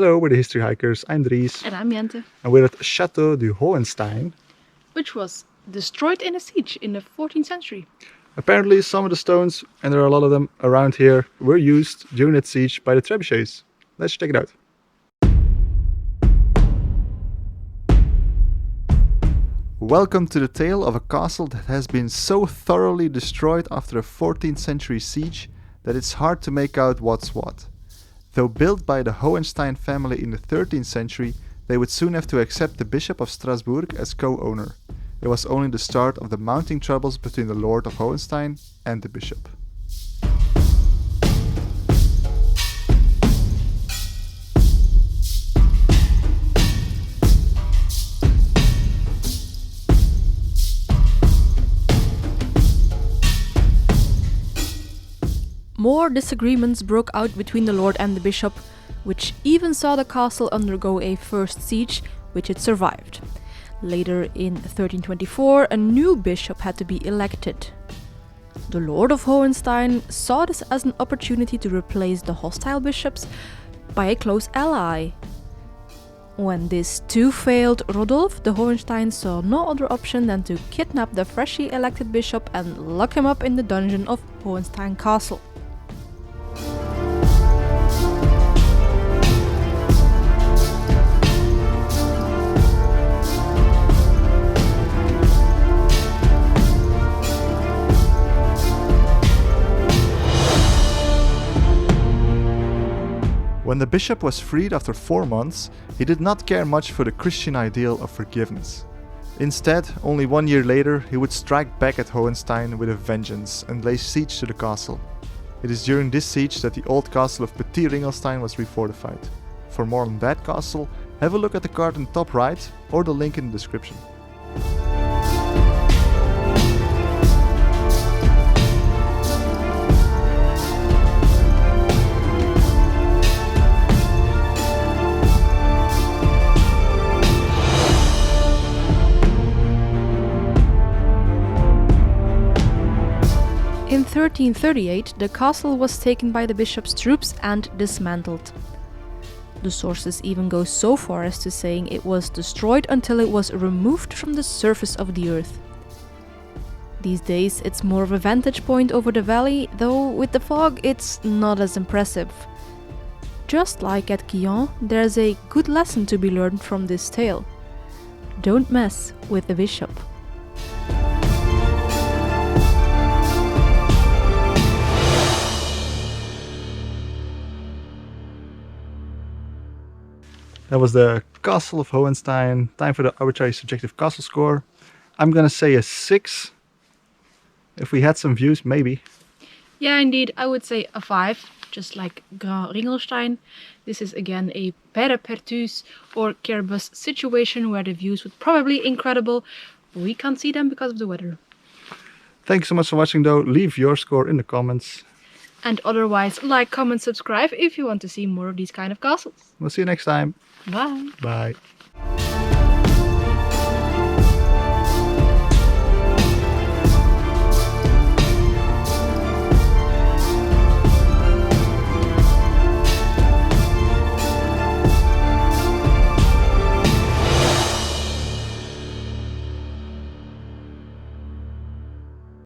Hello, we're the History Hikers. I'm Dries. And I'm Jente. And we're at Chateau du Hohenstein. Which was destroyed in a siege in the 14th century. Apparently some of the stones, and there are a lot of them around here, were used during that siege by the trebuchets. Let's check it out. Welcome to the tale of a castle that has been so thoroughly destroyed after a 14th century siege that it's hard to make out what's what. Though built by the Hohenstein family in the 13th century, they would soon have to accept the Bishop of Strasbourg as co-owner. It was only the start of the mounting troubles between the Lord of Hohenstein and the Bishop. More disagreements broke out between the lord and the bishop, which even saw the castle undergo a first siege, which it survived. Later in 1324, a new bishop had to be elected. The Lord of Hohenstein saw this as an opportunity to replace the hostile bishops by a close ally. When this too failed, Rodolphe de Hohenstein saw no other option than to kidnap the freshly elected bishop and lock him up in the dungeon of Hohenstein Castle. When the bishop was freed after 4 months, he did not care much for the Christian ideal of forgiveness. Instead, only 1 year later, he would strike back at Hohenstein with a vengeance and lay siege to the castle. It is during this siege that the old castle of Petit Ringelstein was refortified. For more on that castle, have a look at the card in the top right or the link in the description. In 1338, the castle was taken by the bishop's troops and dismantled. The sources even go so far as to saying it was destroyed until it was removed from the surface of the earth. These days it's more of a vantage point over the valley, though with the fog it's not as impressive. Just like at Quillan, there's a good lesson to be learned from this tale. Don't mess with the bishop. That was the Castle of Hohenstein. Time for the arbitrary subjective castle score. I'm gonna say a 6. If we had some views, maybe. Yeah, indeed, I would say a 5, just like Grand Ringelstein. This is again a Pere Perthus or Kerbus situation where the views would probably be incredible, but we can't see them because of the weather. Thanks so much for watching though. Leave your score in the comments. And otherwise, like, comment, subscribe if you want to see more of these kind of castles. We'll see you next time. Bye! Bye.